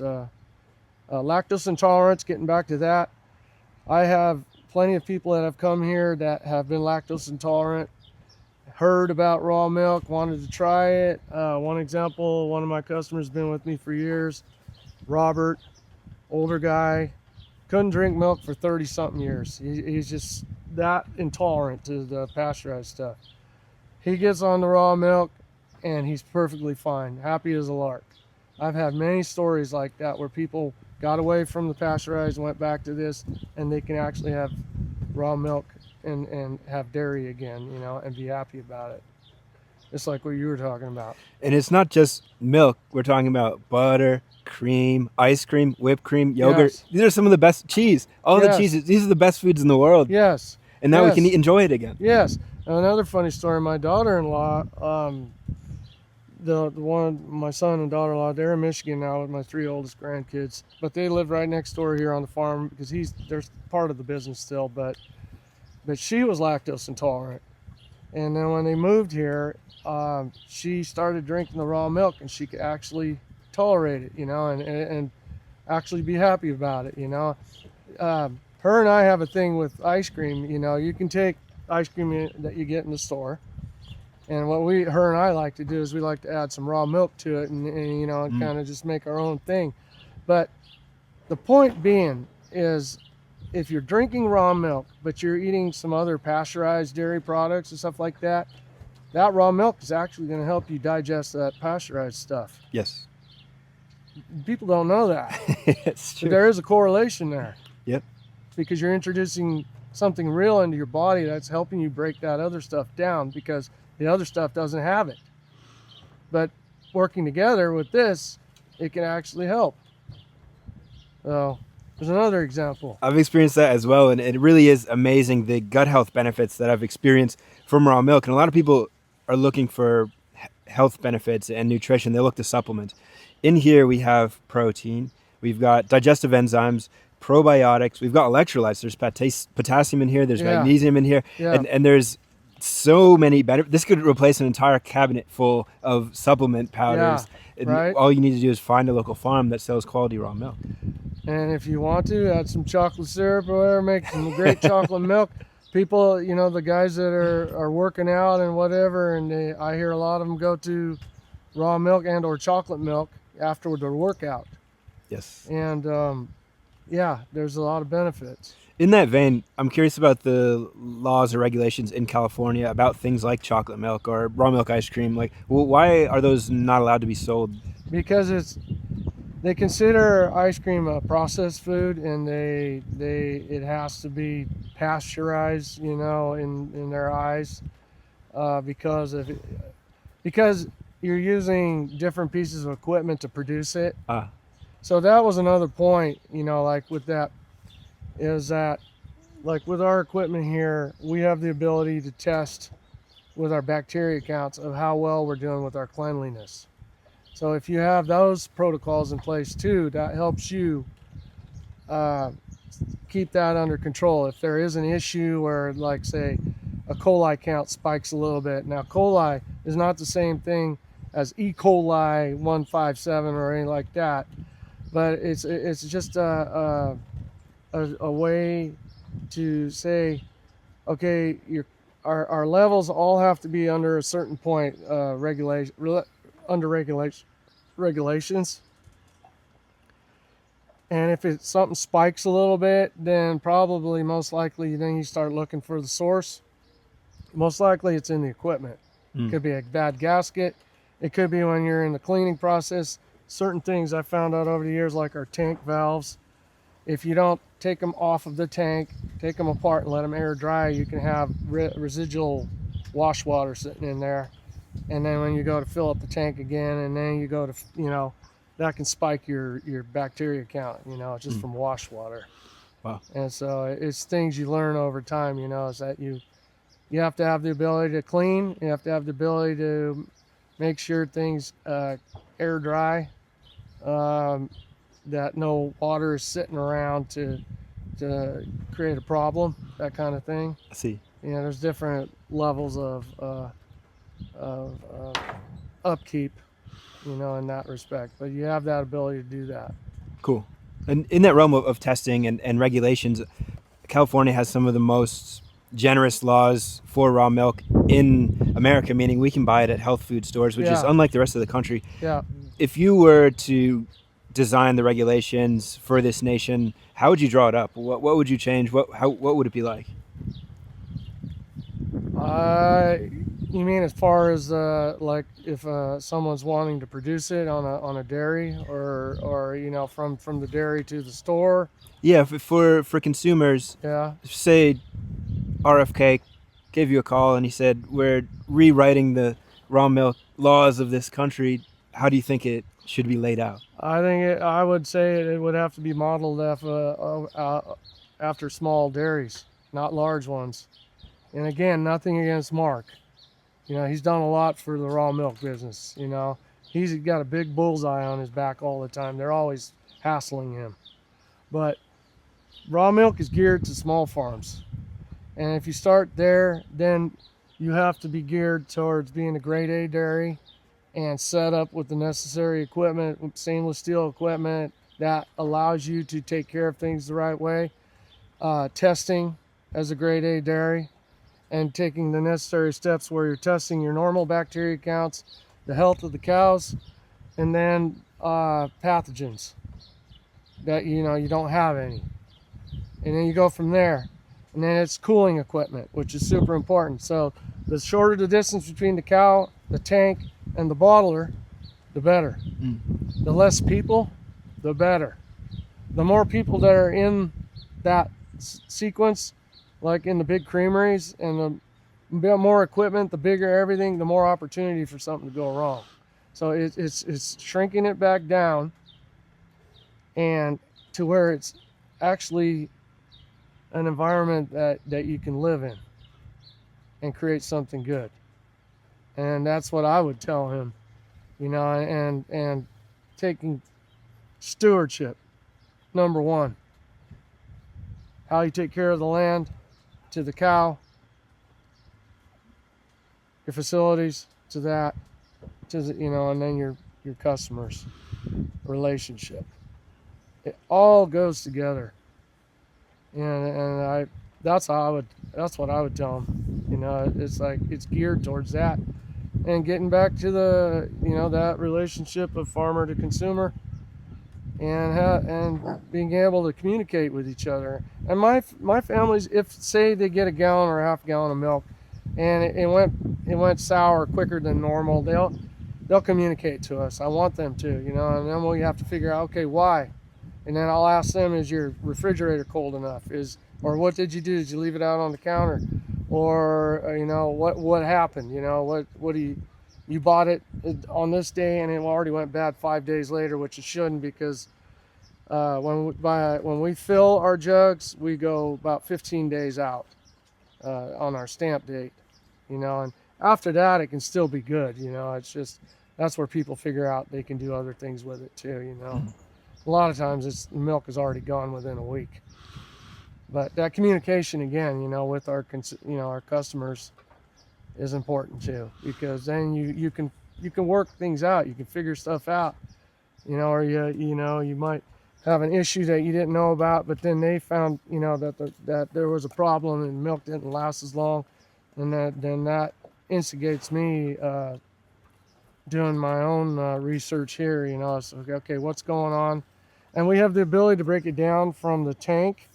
lactose intolerance. Getting back to that, I have plenty of people that have come here that have been lactose intolerant, heard about raw milk, wanted to try it. One example, one of my customers has been with me for years, Robert, older guy, couldn't drink milk for 30-something years. He's just that intolerant to the pasteurized stuff. He gets on the raw milk and he's perfectly fine, happy as a lark. I've had many stories like that where people got away from the pasteurized and went back to this, and they can actually have raw milk and have dairy again, and be happy about it. It's like what you were talking about. And it's not just milk. We're talking about butter, cream, ice cream, whipped cream, yogurt. Yes. These are some of the best cheese. All the cheeses. These are the best foods in the world. Yes. And now we can enjoy it again. Yes. Another funny story, my daughter-in-law, my son and daughter-in-law, they're in Michigan now with my 3 oldest grandkids, but they live right next door here on the farm because they're part of the business still, but she was lactose intolerant. And then when they moved here, she started drinking the raw milk, and she could actually tolerate it, and actually be happy about it, Her and I have a thing with ice cream. You can take ice cream that you get in the store, and what her and I like to do is we like to add some raw milk to it, and kind of just make our own thing. But the point being is, if you're drinking raw milk, but you're eating some other pasteurized dairy products and stuff like that, that raw milk is actually going to help you digest that pasteurized stuff. Yes. People don't know that. It's true. But there is a correlation there. Yep. Because you're introducing something real into your body that's helping you break that other stuff down, because the other stuff doesn't have it. But working together with this, it can actually help. So there's another example. I've experienced that as well, and it really is amazing the gut health benefits that I've experienced from raw milk. And a lot of people are looking for health benefits and nutrition. They look to supplements. In here we have protein, we've got digestive enzymes, probiotics, we've got electrolytes. There's potassium in here, there's magnesium in here, and there's so many benefits. This could replace an entire cabinet full of supplement powders. Right. All you need to do is find a local farm that sells quality raw milk. And if you want to, add some chocolate syrup or whatever, make some great chocolate milk. People, the guys that are working out and whatever, and I hear a lot of them go to raw milk and or chocolate milk after their workout. Yes. And there's a lot of benefits. In that vein, I'm curious about the laws or regulations in California about things like chocolate milk or raw milk ice cream. Like, why are those not allowed to be sold? Because they consider ice cream a processed food, and it has to be pasteurized, in their eyes, because you're using different pieces of equipment to produce it. So that was another point, like with that, is that, like with our equipment here, we have the ability to test with our bacteria counts of how well we're doing with our cleanliness. So if you have those protocols in place too, that helps you keep that under control. If there is an issue where, like, say, a coli count spikes a little bit. Now, coli is not the same thing as E. coli 157 or anything like that, but it's just a way to say, okay, our levels all have to be under a certain point, regulations. And if something spikes a little bit, then probably most likely then you start looking for the source. Most likely it's in the equipment. It could be a bad gasket. It could be when you're in the cleaning process. Certain things I found out over the years, like our tank valves, if you don't take them off of the tank, take them apart and let them air dry, you can have residual wash water sitting in there. And then when you go to fill up the tank again, and then you go to, that can spike your bacteria count, just from wash water. Wow. And so it's things you learn over time, is that you have to have the ability to clean. You have to have the ability to make sure things air dry, that no water is sitting around to create a problem, that kind of thing. I see. There's different levels of upkeep, in that respect. But you have that ability to do that. Cool. And in that realm of testing and regulations, California has some of the most generous laws for raw milk in America, meaning we can buy it at health food stores, which is unlike the rest of the country. Yeah. If you were to design the regulations for this nation, how would you draw it up? What would you change? What would it be like? You mean as far as like if someone's wanting to produce it on a dairy, or from the dairy to the store? Yeah, for consumers. Yeah. Say RFK gave you a call and he said, we're rewriting the raw milk laws of this country. How do you think it should be laid out? I would say it would have to be modeled after small dairies, not large ones. And again, nothing against Marc. He's done a lot for the raw milk business. He's got a big bullseye on his back all the time. They're always hassling him. But raw milk is geared to small farms. And if you start there, then you have to be geared towards being a grade A dairy and set up with the necessary equipment, with stainless steel equipment that allows you to take care of things the right way. Testing as a grade A dairy and taking the necessary steps where you're testing your normal bacteria counts, the health of the cows, and then pathogens that you don't have any. And then you go from there. And then it's cooling equipment, which is super important. So the shorter the distance between the cow, the tank, and the bottler, the better. The less people, the better. The more people that are in that sequence, like in the big creameries, and the more equipment, the bigger everything, the more opportunity for something to go wrong. So it's shrinking it back down, and to where it's actually an environment that you can live in and create something good. And that's what I would tell him, and taking stewardship, number one. How you take care of the land, to the cow, your facilities, to that, to the, and then your customers, relationship. It all goes together. And that's what I would tell them. It's like it's geared towards that, and getting back to the that relationship of farmer to consumer, and being able to communicate with each other. And my families, if say they get a gallon or a half gallon of milk, and it went sour quicker than normal, they'll communicate to us. I want them to, and then we have to figure out, okay, why. And then I'll ask them, is your refrigerator cold enough? Or what did you do? Did you leave it out on the counter? Or, what happened? What do you bought it on this day and it already went bad 5 days later, which it shouldn't, because when we fill our jugs, we go about 15 days out on our stamp date, and after that it can still be good. It's just, that's where people figure out they can do other things with it too. A lot of times the milk is already gone within a week. But that communication again, with our customers is important too, because then you can work things out. You can figure stuff out, or you might have an issue that you didn't know about, but then they found that there was a problem and milk didn't last as long. and that instigates me doing my own research here. You know, so okay, what's going on, and we have the ability to break it down from the tank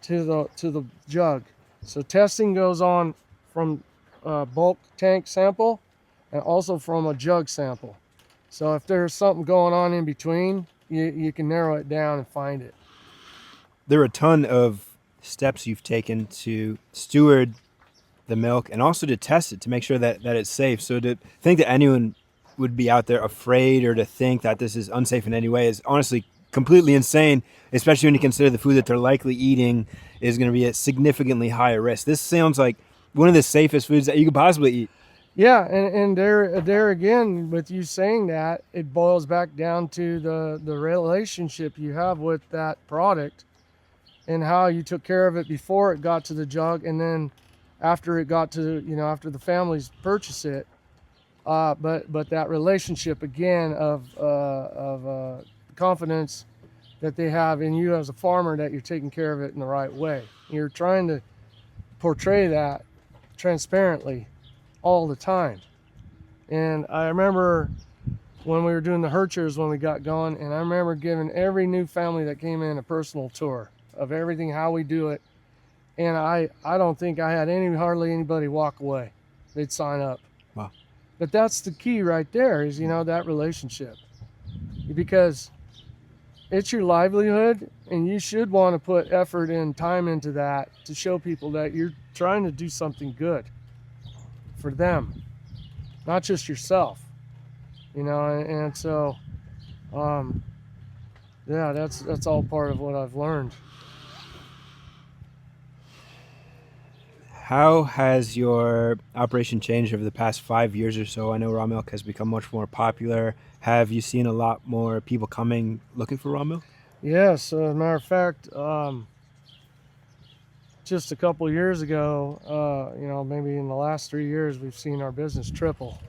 to the jug. So testing goes on from bulk tank sample and also from a jug sample. So if there's something going on in between, you can narrow it down and find it. There are a ton of steps you've taken to steward the milk and also to test it to make sure that it's safe. So to think that anyone would be out there afraid or to think that this is unsafe in any way is honestly completely insane, especially when you consider the food that they're likely eating is going to be at significantly higher risk. This sounds like one of the safest foods that you could possibly eat. Yeah, and there again, with you saying that, it boils back down to the relationship you have with that product and how you took care of it before it got to the jug, and then after it got to, you know, after the families purchase it. But that relationship again of confidence that they have in you as a farmer, that you're taking care of it in the right way. You're trying to portray that transparently all the time. And I remember when we were doing the Herchers when we got going, and I remember giving every new family that came in a personal tour of everything, how we do it. And I don't think I had hardly anybody walk away. They'd sign up. Wow. But that's the key right there is, you know, that relationship. Because it's your livelihood, and you should want to put effort and time into that to show people that you're trying to do something good for them, not just yourself, you know. And so yeah, that's all part of what I've learned. How has your operation changed over the past 5 years or so? I know raw milk has become much more popular. Have you seen a lot more people coming looking for raw milk? Yes, as a matter of fact, just a couple of years ago, you know, maybe in the last 3 years, we've seen our business triple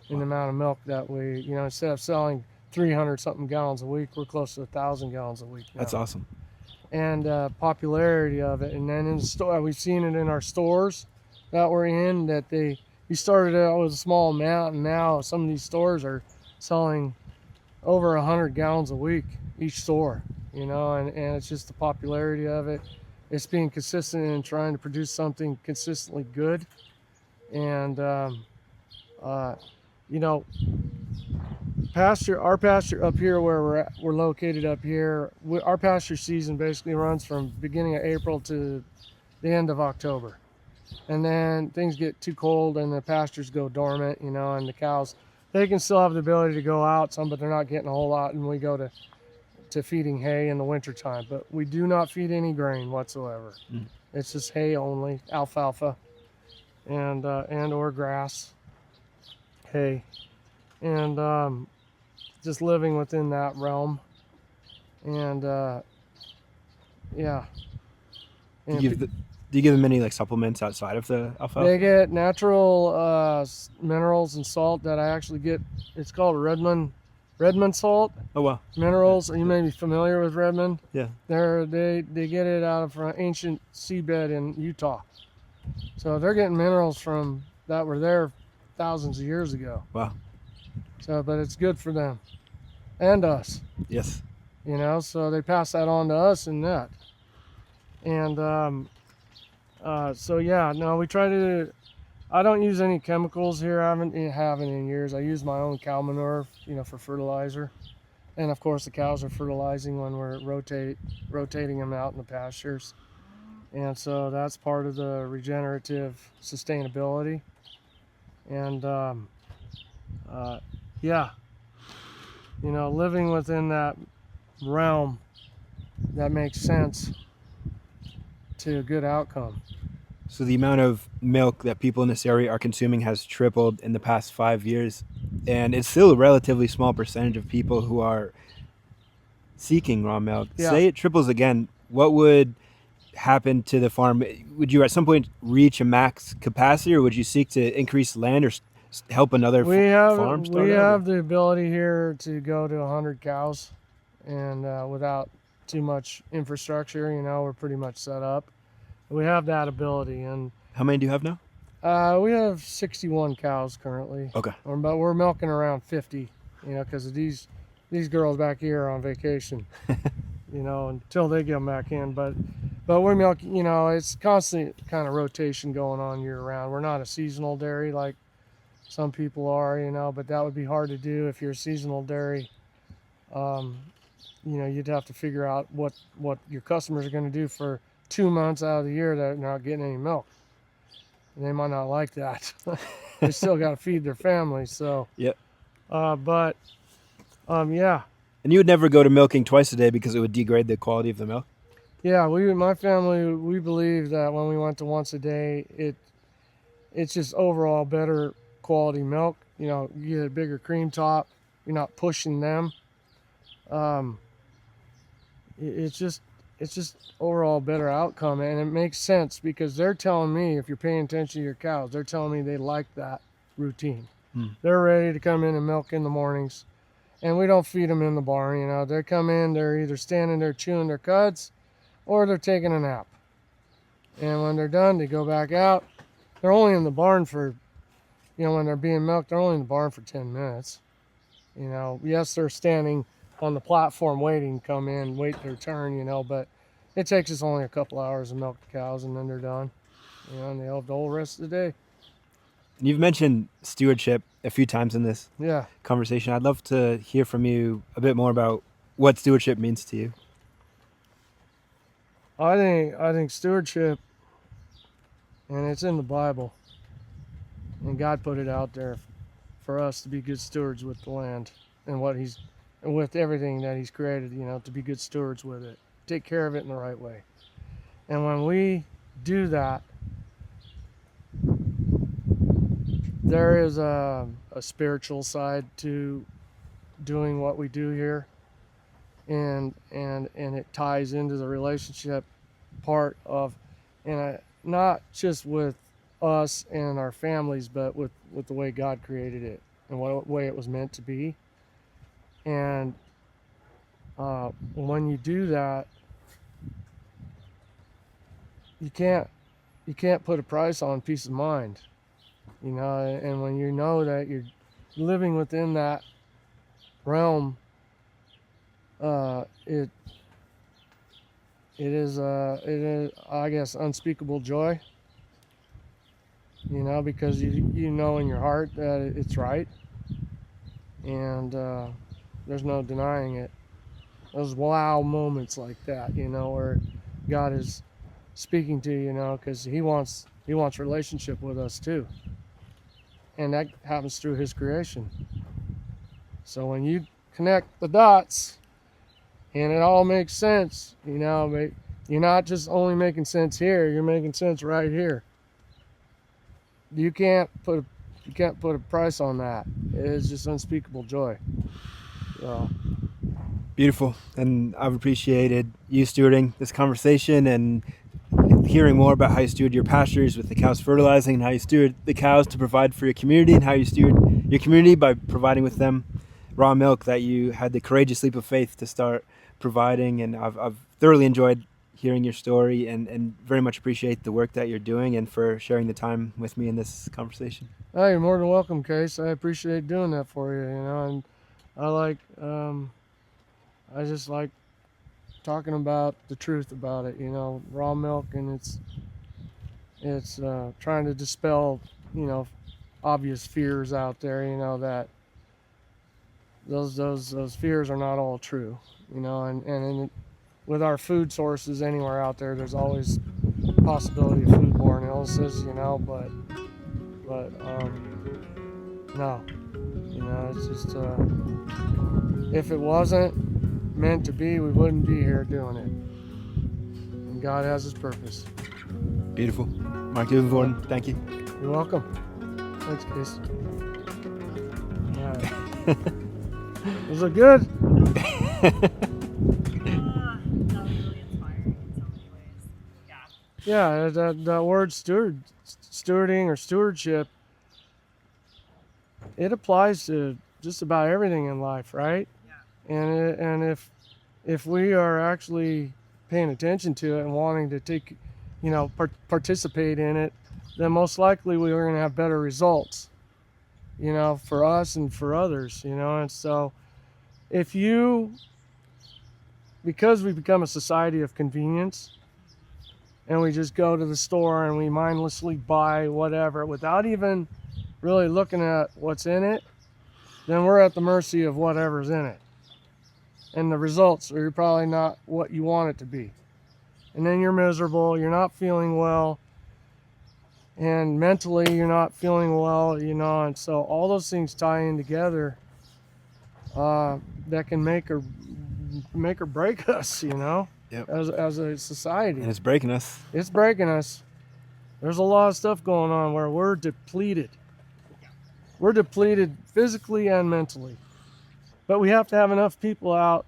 in the amount of milk that we, you know, instead of selling 300 something gallons a week, we're close to 1,000 gallons a week now. That's awesome. And popularity of it, and then in the store, we've seen it in our stores that we're in, that you started out with a small amount, and now some of these stores are selling over 100 gallons a week each store, you know. And it's just the popularity of it. It's being consistent and trying to produce something consistently good. And you know, our pasture up here where we're located up here, our pasture season basically runs from beginning of April to the end of October. And then things get too cold and the pastures go dormant, you know, and the cows, they can still have the ability to go out some, but they're not getting a whole lot, and we go to feeding hay in the wintertime. But we do not feed any grain whatsoever. It's just hay only, alfalfa and or grass, hay. And just living within that realm. And yeah. And Do you give them any like supplements outside of the alfalfa? they get natural minerals and salt that I actually get. It's called Redmond salt. Oh wow. Minerals. You may be familiar with Redmond. Yeah. They get it out of an ancient seabed in Utah. So they're getting minerals from that were there thousands of years ago. Wow. So, but it's good for them and us. Yes. You know, so they pass that on to us and that. And so yeah, no, we try to. I don't use any chemicals here. I haven't in years. I use my own cow manure, you know, for fertilizer, and of course the cows are fertilizing when we're rotating them out in the pastures, and so that's part of the regenerative sustainability. And yeah, you know, living within that realm, that makes sense to a good outcome. So the amount of milk that people in this area are consuming has tripled in the past 5 years, and it's still a relatively small percentage of people who are seeking raw milk. Yeah. Say it triples again, what would happen to the farm? Would you at some point reach a max capacity, or would you seek to increase land or help another farm start We out? have the ability here to go to 100 cows, and without too much infrastructure, you know, we're pretty much set up. We have that ability. And How many do you have now? We have 61 cows currently. Okay. But we're milking around 50, because these girls back here are on vacation, until they get them back in. But we're milking, it's constant kind of rotation going on year round. We're not a seasonal dairy like some people are, but that would be hard to do if you're a seasonal dairy. You'd have to figure out what your customers are going to do for 2 months out of the year that they're not getting any milk. And they might not like that. They still got to feed their families. So, Yep. yeah. And you would never go to milking twice a day because it would degrade the quality of the milk? Yeah, my family, we believe that when we went to once a day, it's just overall better quality milk. You get a bigger cream top. You're not pushing them. It's just overall better outcome, and it makes sense because they're telling me, if you're paying attention to your cows, they're telling me they like that routine. They're ready to come in and milk in the mornings, and we don't feed them in the barn. They come in, they're either standing there chewing their cuds or they're taking a nap, and when they're done, they go back out. They're only in the barn for, when they're being milked, they're only in the barn for 10 minutes. Yes, they're standing on the platform waiting to come in, wait their turn, but it takes us only a couple hours to milk the cows, and then they're done, and they have the whole rest of the day. And you've mentioned stewardship a few times in this conversation. I'd love to hear from you a bit more about what stewardship means to you. I think stewardship, and it's in the Bible, and God put it out there for us to be good stewards with the land and with everything that He's created, to be good stewards with it, take care of it in the right way. And when we do that, there is a spiritual side to doing what we do here, and it ties into the relationship part of, and not just with us and our families, but with the way God created it and what way it was meant to be. And when you do that, you can't put a price on peace of mind, and when you know that you're living within that realm, it is I guess unspeakable joy, because you know in your heart that it's right, and there's no denying it. Those wow moments like that, where God is speaking to you, because He wants relationship with us too, and that happens through His creation. So when you connect the dots, and it all makes sense, but you're not just only making sense here; you're making sense right here. You can't put a price on that. It is just unspeakable joy. So. Beautiful. And I've appreciated you stewarding this conversation and hearing more about how you steward your pastures with the cows fertilizing, and how you steward the cows to provide for your community, and how you steward your community by providing with them raw milk that you had the courageous leap of faith to start providing. And I've thoroughly enjoyed hearing your story, and very much appreciate the work that you're doing and for sharing the time with me in this conversation. Oh, you're more than welcome, Case. I appreciate doing that for you, and I just like talking about the truth about it, raw milk, and it's trying to dispel, obvious fears out there, that those fears are not all true, and with our food sources anywhere out there, there's always possibility of foodborne illnesses, but no, it's just if it wasn't meant to be, we wouldn't be here doing it. And God has His purpose. Beautiful. Marc Duivenvoorden, thank you. You're welcome. Thanks, Case. All right. Was it good? That was really inspiring in so many ways. Yeah, that word stewarding or stewardship, it applies to just about everything in life, right? Yeah. And if we are actually paying attention to it and wanting to take, participate in it, then most likely we are going to have better results, for us and for others, And so because we become a society of convenience and we just go to the store and we mindlessly buy whatever without even really looking at what's in it, then we're at the mercy of whatever's in it. And the results are probably not what you want it to be. And then you're miserable, you're not feeling well, and mentally you're not feeling well, and so all those things tie in together that can make or break us, Yep. as a society. And it's breaking us. It's breaking us. There's a lot of stuff going on where we're depleted. We're depleted physically and mentally. But we have to have enough people out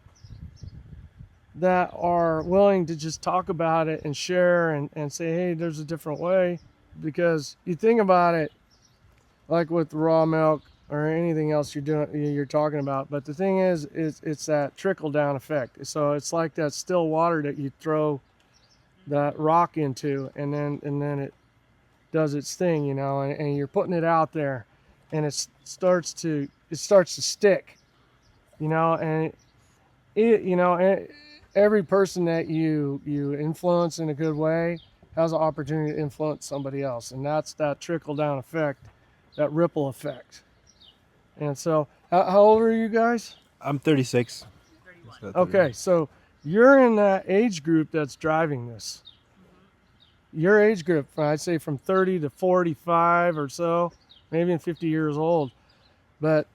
that are willing to just talk about it and share and say, hey, there's a different way. Because you think about it, like with raw milk or anything else you're talking about. But the thing is it's that trickle down effect. So it's like that still water that you throw that rock into, and then it does its thing, and you're putting it out there, and it starts to stick, and every person that you influence in a good way has an opportunity to influence somebody else, and that's that trickle down effect, that ripple effect. And so, how old are you guys? I'm 36. 31. Okay, so you're in that age group that's driving this. Your age group, I'd say from 30 to 45 or so, maybe 50 years old. But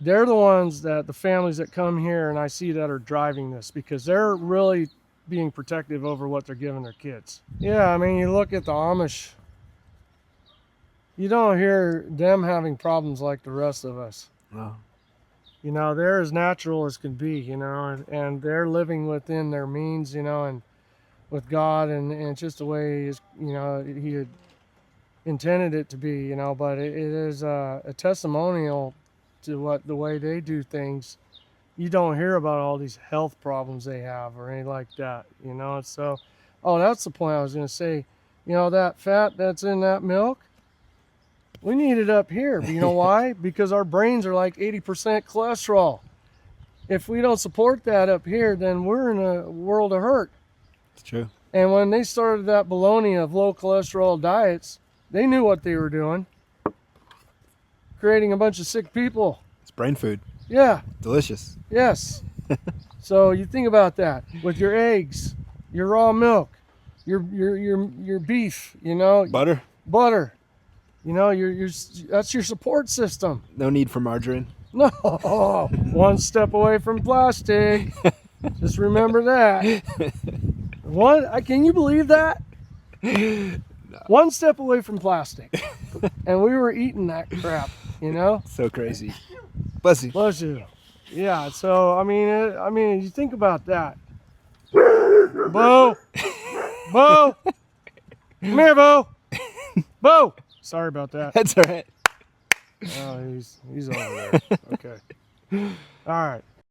they're the ones that the families that come here and I see that are driving this, because they're really being protective over what they're giving their kids. Yeah, I mean, you look at the Amish, you don't hear them having problems like the rest of us. No. They're as natural as can be, and they're living within their means, and with God, and it's just the way He had intended it to be, but it is a testimonial to the way they do things. You don't hear about all these health problems they have or anything like that, So, that's the point I was going to say. That fat that's in that milk, we need it up here. But you know why? Because our brains are like 80% cholesterol. If we don't support that up here, then we're in a world of hurt. It's true. And when they started that baloney of low cholesterol diets, they knew what they were doing. Creating a bunch of sick people. It's brain food. Yeah. Delicious. Yes. So you think about that with your eggs, your raw milk, your beef, Butter. butter. That's your support system. No need for margarine. No, one step away from plastic. Just remember that. Can you believe that? No. One step away from plastic, and we were eating that crap. So crazy. Bless you. Bless you. Yeah. So I mean, you think about that. Bo, come here, Bo. Bo. Sorry about that. That's all right. Oh, he's over there. Okay. All right.